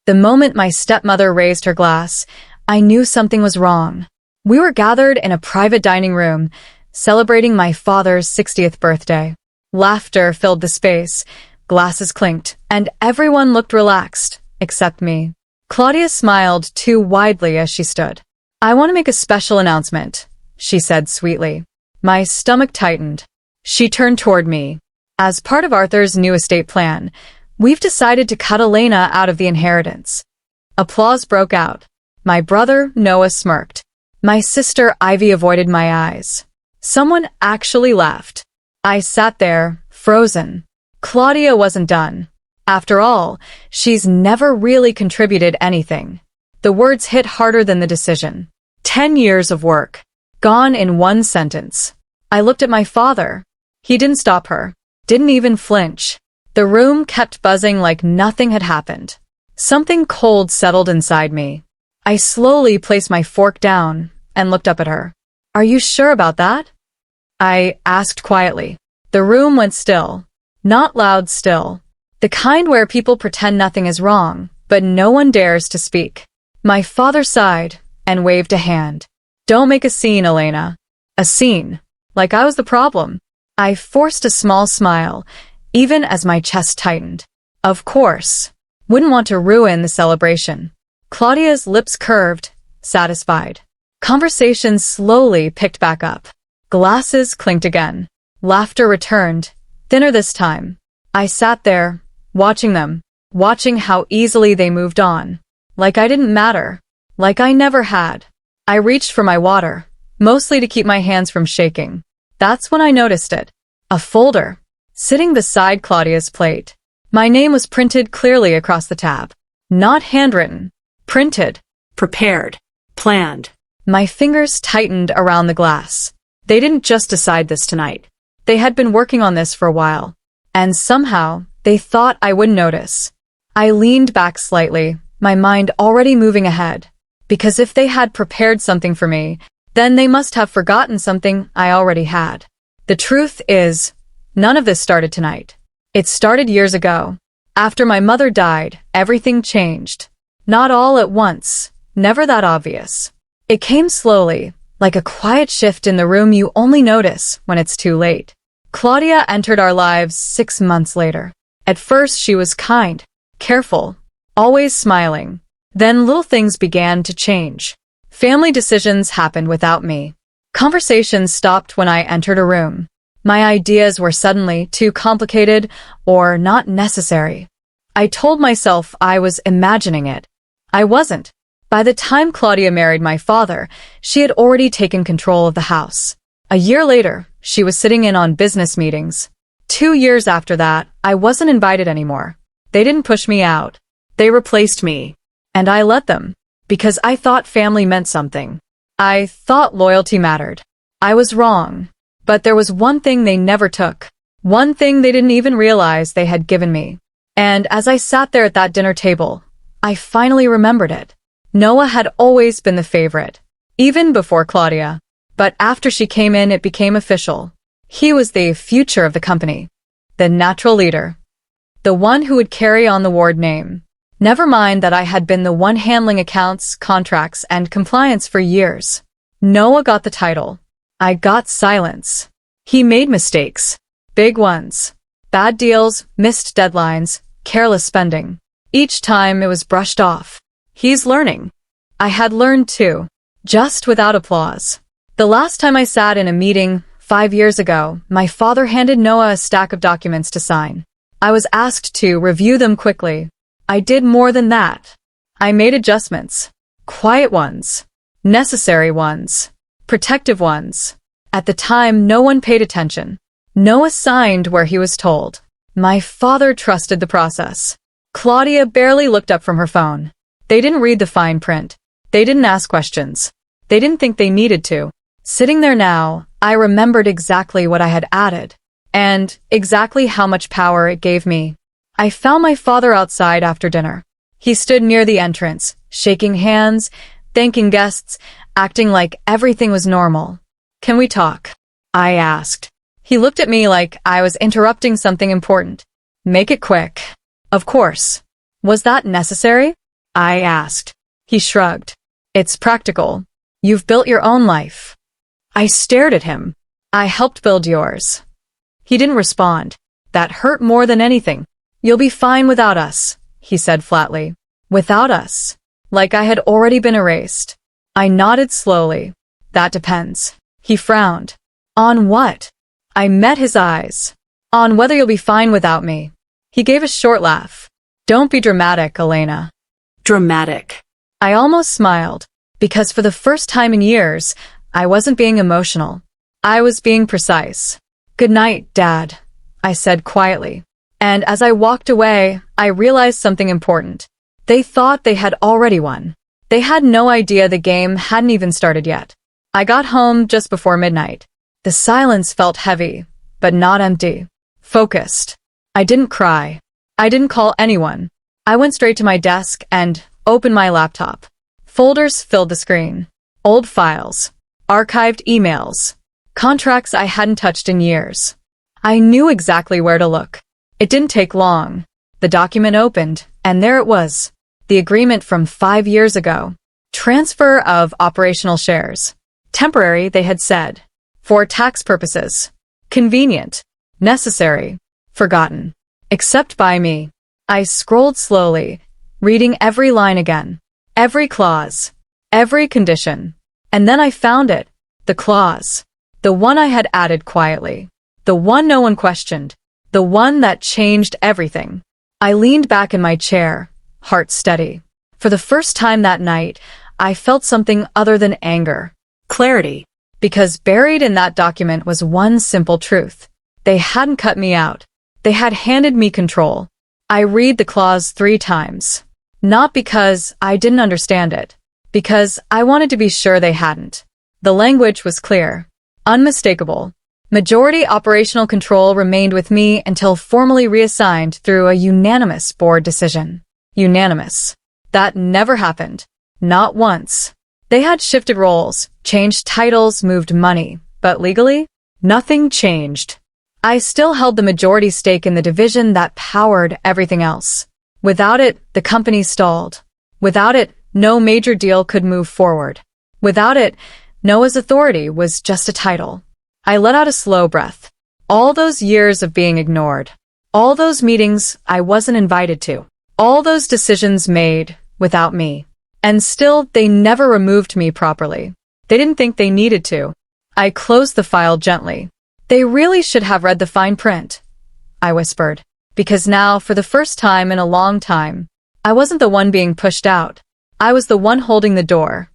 The moment my stepmother raised her glass, I knew something was wrong. We were gathered in a private dining room, celebrating my father's 60th birthday. Laughter filled the space, glasses clinked, and everyone looked relaxed, except me. Claudia smiled too widely as she stood. "I want to make a special announcement," she said sweetly. My stomach tightened. She turned toward me. "As part of Arthur's new estate plan, we've decided to cut Elena out of the inheritance." Applause broke out. My brother, Noah, smirked. My sister, Ivy, avoided my eyes. Someone actually laughed. I sat there, frozen. Claudia wasn't done. After all, she's never really contributed anything. The words hit harder than the decision. 10 years of work, gone in one sentence. I looked at my father. He didn't stop her, didn't even flinch. The room kept buzzing like nothing had happened. Something cold settled inside me. I slowly placed my fork down and looked up at her. "Are you sure about that?" I asked quietly. The room went still. Not loud still. The kind where people pretend nothing is wrong, but no one dares to speak. My father sighed and waved a hand. "Don't make a scene, Elena." A scene. Like I was the problem. I forced a small smile, even as my chest tightened. Of course. Wouldn't want to ruin the celebration. Claudia's lips curved, satisfied. Conversation slowly picked back up. Glasses clinked again. Laughter returned, thinner this time. I sat there, watching them, watching how easily they moved on. Like I didn't matter. Like I never had. I reached for my water, mostly to keep my hands from shaking. That's when I noticed it. A folder, sitting beside Claudia's plate. My name was printed clearly across the tab. Not handwritten. Printed. Prepared. Planned. My fingers tightened around the glass. They didn't just decide this tonight. They had been working on this for a while. And somehow, they thought I wouldn't notice. I leaned back slightly, my mind already moving ahead. Because if they had prepared something for me, then they must have forgotten something I already had. The truth is, none of this started tonight. It started years ago. After my mother died, everything changed. Not all at once, never that obvious. It came slowly, like a quiet shift in the room you only notice when it's too late. Claudia entered our lives 6 months later. At first she was kind, careful, always smiling. Then little things began to change. Family decisions happened without me. Conversations stopped when I entered a room. My ideas were suddenly too complicated or not necessary. I told myself I was imagining it. I wasn't. By the time Claudia married my father, she had already taken control of the house. A year later, she was sitting in on business meetings. 2 years after that, I wasn't invited anymore. They didn't push me out. They replaced me. And I let them. Because I thought family meant something. I thought loyalty mattered. I was wrong. But there was one thing they never took. One thing they didn't even realize they had given me. And as I sat there at that dinner table, I finally remembered it. Noah had always been the favorite, even before Claudia. But after she came in, it became official. He was the future of the company. The natural leader. The one who would carry on the ward name. Never mind that I had been the one handling accounts, contracts, and compliance for years. Noah got the title. I got silence. He made mistakes. Big ones. Bad deals, missed deadlines, careless spending. Each time it was brushed off. He's learning. I had learned too. Just without applause. The last time I sat in a meeting, 5 years ago, my father handed Noah a stack of documents to sign. I was asked to review them quickly. I did more than that. I made adjustments. Quiet ones. Necessary ones. Protective ones. At the time, no one paid attention. Noah signed where he was told. My father trusted the process. Claudia barely looked up from her phone. They didn't read the fine print. They didn't ask questions. They didn't think they needed to. Sitting there now, I remembered exactly what I had added. And exactly how much power it gave me. I found my father outside after dinner. He stood near the entrance, shaking hands, thanking guests, acting like everything was normal. "Can we talk?" I asked. He looked at me like I was interrupting something important. "Make it quick." Of course. Was that necessary? I asked. He shrugged. It's practical. You've built your own life. I stared at him. I helped build yours. He didn't respond. That hurt more than anything. You'll be fine without us, he said flatly. Without us. Like I had already been erased. I nodded slowly. That depends. He frowned. On what? I met his eyes. On whether you'll be fine without me. He gave a short laugh. Don't be dramatic, Elena. Dramatic. I almost smiled, because for the first time in years, I wasn't being emotional. I was being precise. Good night, Dad, I said quietly. And as I walked away, I realized something important. They thought they had already won. They had no idea the game hadn't even started yet. I got home just before midnight. The silence felt heavy, but not empty. Focused. I didn't cry. I didn't call anyone. I went straight to my desk and opened my laptop. Folders filled the screen. Old files. Archived emails. Contracts I hadn't touched in years. I knew exactly where to look. It didn't take long. The document opened, and there it was. The agreement from 5 years ago. Transfer of operational shares. Temporary, they had said. For tax purposes. Convenient. Necessary. Forgotten. Except by me. I scrolled slowly, reading every line again. Every clause. Every condition. And then I found it. The clause. The one I had added quietly. The one no one questioned. The one that changed everything. I leaned back in my chair, heart steady. For the first time that night, I felt something other than anger. Clarity. Because buried in that document was one simple truth. They hadn't cut me out. They had handed me control. I read the clause 3 times. Not because I didn't understand it. Because I wanted to be sure they hadn't. The language was clear. Unmistakable. Majority operational control remained with me until formally reassigned through a unanimous board decision. Unanimous. That never happened. Not once. They had shifted roles, changed titles, moved money, but legally, nothing changed. I still held the majority stake in the division that powered everything else. Without it, the company stalled. Without it, no major deal could move forward. Without it, Noah's authority was just a title. I let out a slow breath. All those years of being ignored. All those meetings I wasn't invited to. All those decisions made without me. And still, they never removed me properly. They didn't think they needed to. I closed the file gently. They really should have read the fine print, I whispered. Because now, for the first time in a long time, I wasn't the one being pushed out. I was the one holding the door.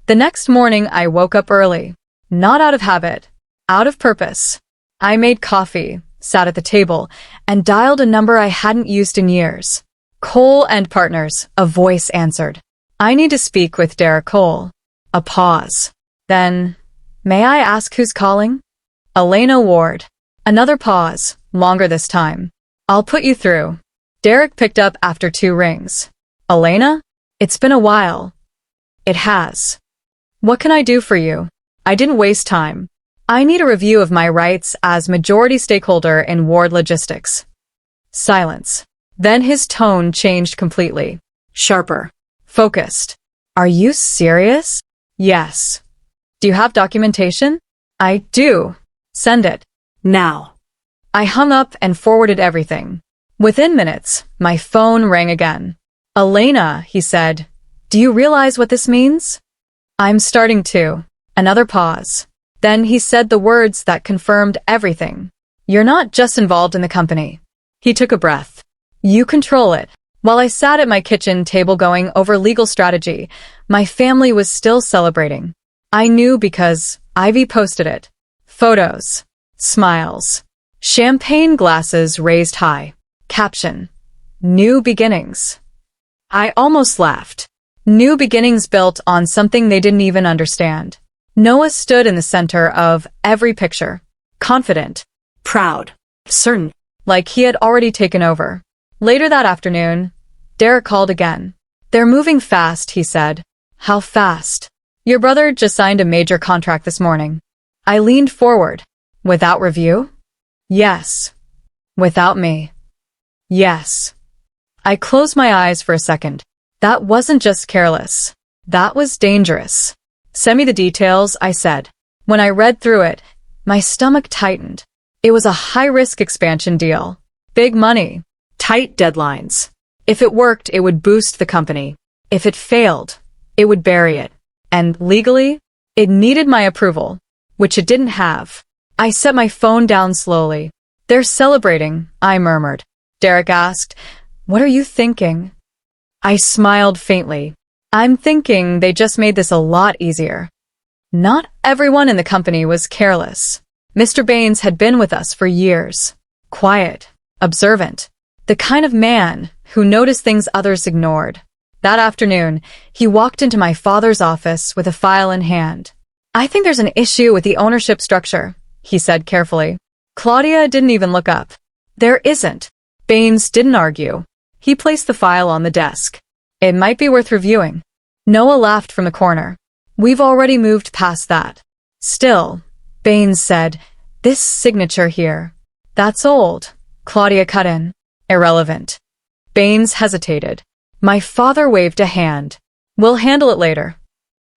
The next morning, I woke up early. Not out of habit. Out of purpose. I made coffee, sat at the table, and dialed a number I hadn't used in years. Cole and Partners, a voice answered. I need to speak with Derek Cole. A pause. Then, may I ask who's calling? Elena Ward. Another pause, longer this time. I'll put you through. Derek picked up after 2 rings. Elena? It's been a while. It has. What can I do for you? I didn't waste time. I need a review of my rights as majority stakeholder in Ward Logistics. Silence. Then his tone changed completely. Sharper. Focused. Are you serious? Yes. Do you have documentation? I do. Send it. Now. I hung up and forwarded everything. Within minutes, my phone rang again. Elena, he said, do you realize what this means? I'm starting to. Another pause. Then he said the words that confirmed everything. You're not just involved in the company. He took a breath. You control it. While I sat at my kitchen table going over legal strategy, my family was still celebrating. I knew because Ivy posted it. Photos. Smiles. Champagne glasses raised high. Caption. New beginnings. I almost laughed. New beginnings built on something they didn't even understand. Noah stood in the center of every picture. Confident. Proud. Certain. Like he had already taken over. Later that afternoon, Derek called again. They're moving fast, he said. How fast? Your brother just signed a major contract this morning. I leaned forward. Without review? Yes. Without me? Yes. I closed my eyes for a second. That wasn't just careless. That was dangerous. Send me the details, I said. When I read through it, my stomach tightened. It was a high-risk expansion deal. Big money. Tight deadlines. If it worked, it would boost the company. If it failed, it would bury it. And legally, it needed my approval, which it didn't have. I set my phone down slowly. They're celebrating, I murmured. Derek asked, "What are you thinking?" I smiled faintly. I'm thinking they just made this a lot easier. Not everyone in the company was careless. Mr. Baines had been with us for years. Quiet, observant, the kind of man who noticed things others ignored. That afternoon, he walked into my father's office with a file in hand. "I think there's an issue with the ownership structure," he said carefully. Claudia didn't even look up. "There isn't." Baines didn't argue. He placed the file on the desk. "It might be worth reviewing." Noah laughed from the corner. "We've already moved past that." "Still," Baines said, "this signature here, that's old." Claudia cut in. "Irrelevant." Baines hesitated. My father waved a hand. "We'll handle it later."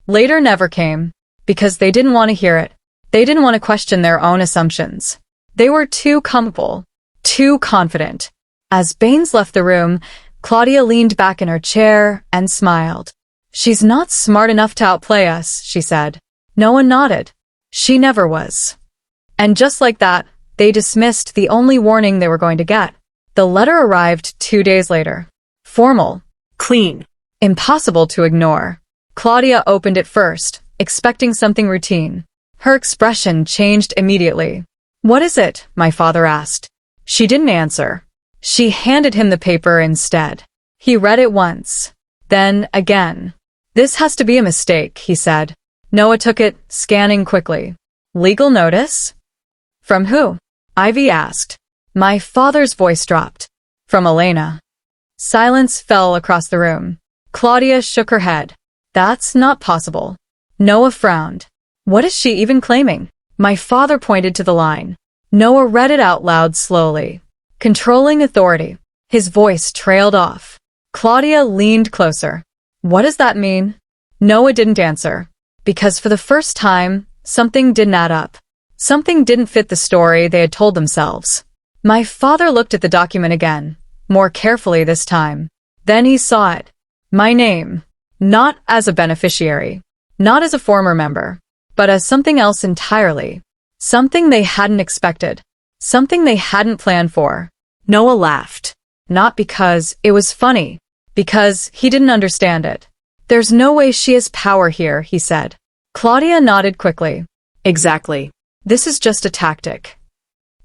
Later never came, because they didn't want to hear it. They didn't want to question their own assumptions. They were too comfortable, too confident. As Baines left the room, Claudia leaned back in her chair and smiled. "She's not smart enough to outplay us," she said. Noah nodded. She never was. And just like that, they dismissed the only warning they were going to get. The letter arrived 2 days later. Formal. Clean. Impossible to ignore. Claudia opened it first, expecting something routine. Her expression changed immediately. "What is it?" my father asked. She didn't answer. She handed him the paper instead. He read it once. Then again. "This has to be a mistake," he said. Noah took it, scanning quickly. "Legal notice?" "From who?" Ivy asked. My father's voice dropped. "From Elena." Silence fell across the room. Claudia shook her head. "That's not possible." Noah frowned. "What is she even claiming?" My father pointed to the line. Noah read it out loud slowly. "Controlling authority." His voice trailed off. Claudia leaned closer. "What does that mean?" Noah didn't answer. Because for the first time, something didn't add up. Something didn't fit the story they had told themselves. My father looked at the document again, more carefully this time. Then he saw it. My name. Not as a beneficiary. Not as a former member. But as something else entirely. Something they hadn't expected. Something they hadn't planned for. Noah laughed. Not because it was funny. Because he didn't understand it. "There's no way she has power here," he said. Claudia nodded quickly. "Exactly. This is just a tactic."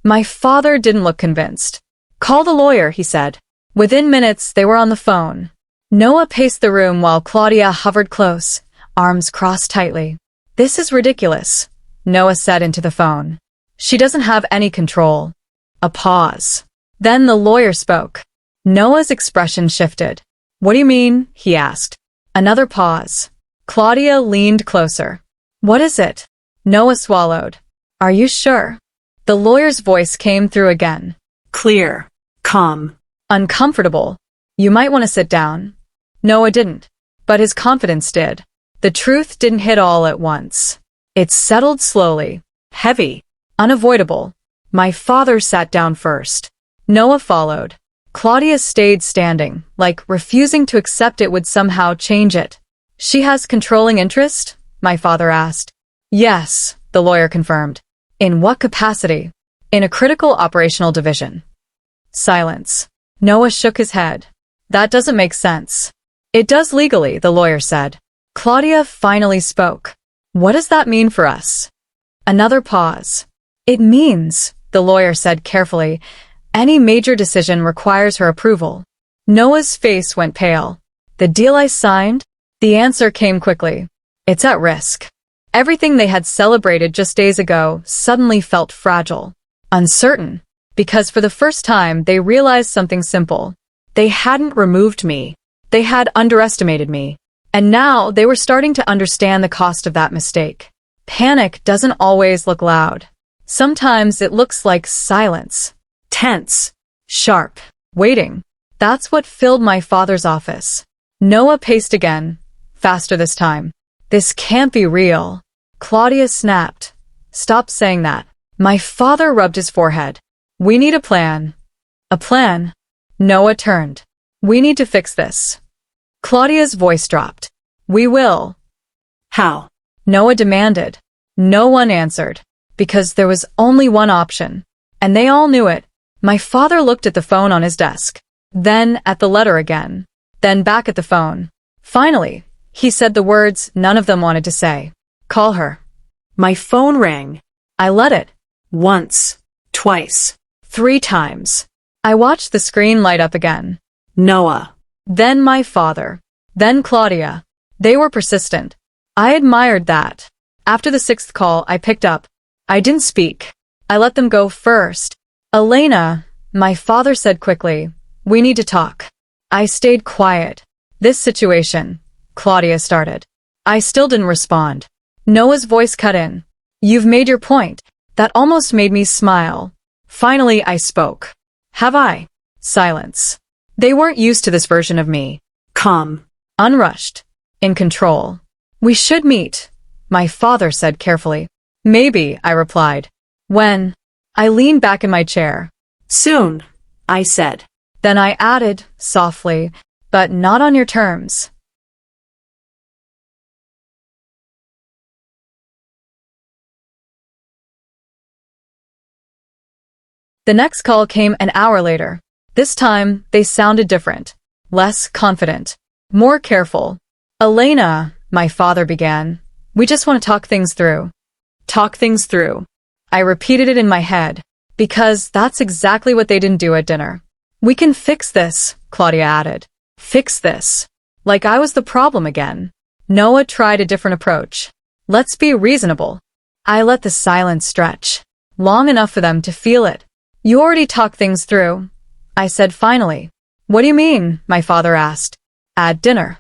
My father didn't look convinced. "Call the lawyer," he said. Within minutes, they were on the phone. Noah paced the room while Claudia hovered close, arms crossed tightly. "This is ridiculous," Noah said into the phone. "She doesn't have any control." A pause. Then the lawyer spoke. Noah's expression shifted. "What do you mean?" he asked. Another pause. Claudia leaned closer. "What is it?" Noah swallowed. "Are you sure?" The lawyer's voice came through again. Clear. Calm. Uncomfortable. "You might want to sit down." Noah didn't. But his confidence did. The truth didn't hit all at once. It settled slowly. Heavy. Unavoidable. My father sat down first. Noah followed. Claudia stayed standing, like refusing to accept it would somehow change it. "She has controlling interest?" my father asked. "Yes," the lawyer confirmed. "In what capacity?" "In a critical operational division." Silence. Noah shook his head. "That doesn't make sense." "It does legally," the lawyer said. Claudia finally spoke. "What does that mean for us?" Another pause. "It means," the lawyer said carefully, "any major decision requires her approval." Noah's face went pale. "The deal I signed?" The answer came quickly. "It's at risk." Everything they had celebrated just days ago suddenly felt fragile. Uncertain. Because for the first time they realized something simple. They hadn't removed me. They had underestimated me. And now they were starting to understand the cost of that mistake. Panic doesn't always look loud. Sometimes it looks like silence. Tense. Sharp. Waiting. That's what filled my father's office. Noah paced again. Faster this time. This can't be real. Claudia snapped. Stop saying that. My father rubbed his forehead. We need a plan. A plan? Noah turned. We need to fix this. Claudia's voice dropped. We will. How? Noah demanded. No one answered, because there was only one option. And they all knew it. My father looked at the phone on his desk, then at the letter again, then back at the phone. Finally, he said the words none of them wanted to say. Call her. My phone rang. I let it. Once. Twice. 3 times. I watched the screen light up again. Noah. Then my father. Then Claudia. They were persistent. I admired that. After the 6th call, I picked up. I didn't speak. I let them go first. Elena, my father said quickly, we need to talk. I stayed quiet. This situation, Claudia started. I still didn't respond. Noah's voice cut in. You've made your point. That almost made me smile. Finally, I spoke. Have I? Silence. They weren't used to this version of me. Calm. Unrushed. In control. We should meet, my father said carefully. Maybe, I replied. When? I leaned back in my chair. Soon, I said. Then I added, softly, but not on your terms. The next call came an hour later. This time, they sounded different. Less confident. More careful. Elena, my father began. We just want to talk things through. Talk things through. I repeated it in my head, because that's exactly what they didn't do at dinner. We can fix this, Claudia added. Fix this. Like I was the problem again. Noah tried a different approach. Let's be reasonable. I let the silence stretch. Long enough for them to feel it. You already talked things through, I said finally. What do you mean? My father asked. At dinner.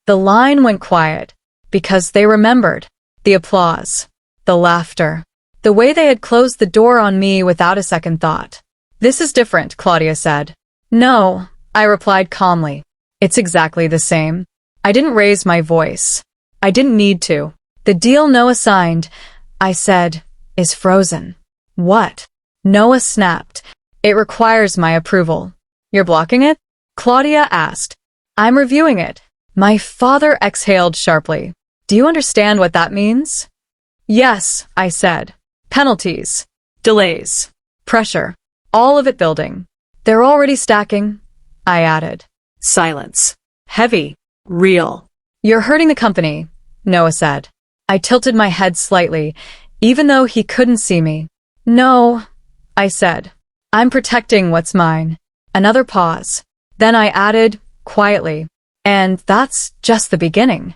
The line went quiet, because they remembered. The applause. The laughter. The way they had closed the door on me without a second thought. This is different, Claudia said. No, I replied calmly. It's exactly the same. I didn't raise my voice. I didn't need to. The deal Noah signed, I said, is frozen. What? Noah snapped. It requires my approval. You're blocking it? Claudia asked. I'm reviewing it. My father exhaled sharply. Do you understand what that means? Yes, I said. Penalties. Delays. Pressure. All of it building. They're already stacking, I added. Silence. Heavy. Real. You're hurting the company, Noah said. I tilted my head slightly, even though he couldn't see me. No, I said. I'm protecting what's mine. Another pause. Then I added, quietly, and that's just the beginning.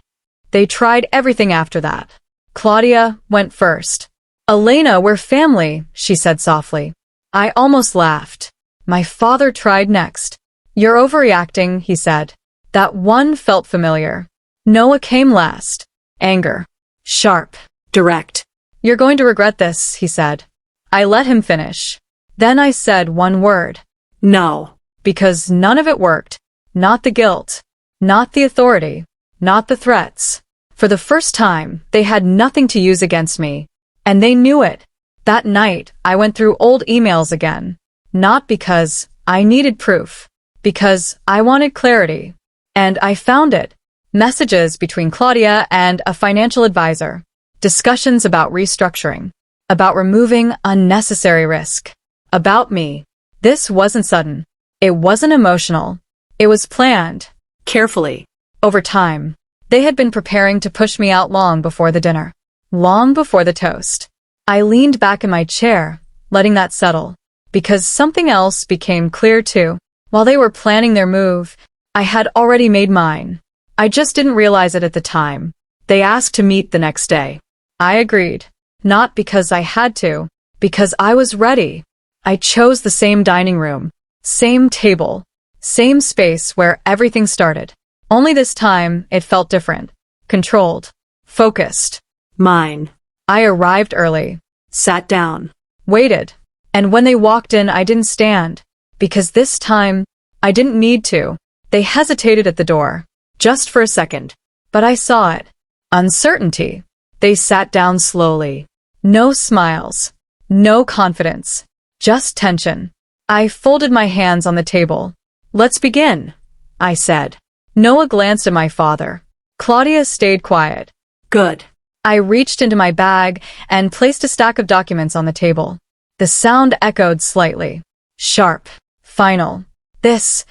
They tried everything after that. Claudia went first. Elena, we're family, she said softly. I almost laughed. My father tried next. You're overreacting, he said. That one felt familiar. Noah came last. Anger. Sharp. Direct. You're going to regret this, he said. I let him finish. Then I said one word. No. Because none of it worked. Not the guilt. Not the authority. Not the threats. For the first time, they had nothing to use against me. And they knew it. That night, I went through old emails again. Not because I needed proof. Because I wanted clarity. And I found it. Messages between Claudia and a financial advisor. Discussions about restructuring. About removing unnecessary risk. About me. This wasn't sudden. It wasn't emotional. It was planned. Carefully. Over time. They had been preparing to push me out long before the dinner. Long before the toast. I leaned back in my chair, letting that settle. Because something else became clear too. While they were planning their move, I had already made mine. I just didn't realize it at the time. They asked to meet the next day. I agreed. Not because I had to. Because I was ready. I chose the same dining room. Same table. Same space where everything started. Only this time, it felt different. Controlled. Focused. Mine. I arrived early. Sat down. waited. And when they walked in, I didn't stand. Because this time, I didn't need to. They hesitated at the door. Just for a second. But I saw it. Uncertainty. They sat down slowly. No smiles. No confidence. Just tension. I folded my hands on the table. "Let's begin," I said. Noah glanced at my father. Claudia stayed quiet. Good. I reached into my bag and placed a stack of documents on the table. The sound echoed slightly. Sharp. Final. "This,"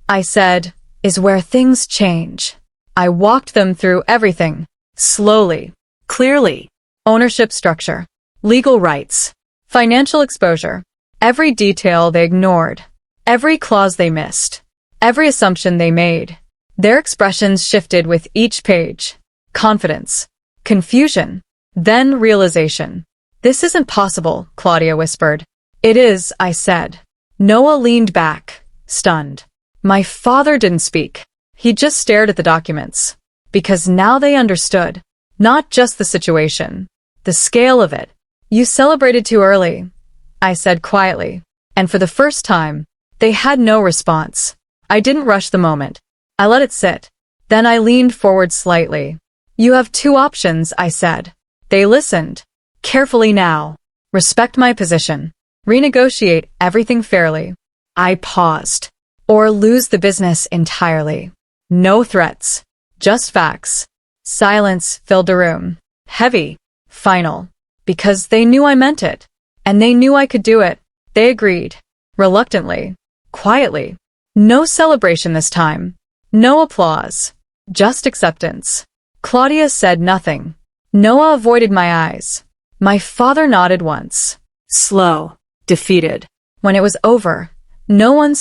I said, "is where things change." I walked them through everything. Slowly. Clearly. Ownership structure. Legal rights. Financial exposure. Every detail they ignored. Every clause they missed. Every assumption they made. Their expressions shifted with each page. Confidence. Confusion. Then realization. "This isn't possible," Claudia whispered. "It is," I said. Noah leaned back, stunned. My father didn't speak. He just stared at the documents. Because now they understood. Not just the situation. The scale of it. "You celebrated too early," I said quietly. And for the first time, they had no response. I didn't rush the moment. I let it sit. Then I leaned forward slightly. "You have two options," I said. They listened. "Carefully now. Respect my position. Renegotiate everything fairly." I paused. "Or lose the business entirely." No threats. Just facts. Silence filled the room. Heavy. Final. Because they knew I meant it. And they knew I could do it. They agreed. Reluctantly. Quietly. No celebration this time. No applause. Just acceptance. Claudia said nothing. Noah avoided my eyes. My father nodded once. Slow. Defeated. When it was over, no one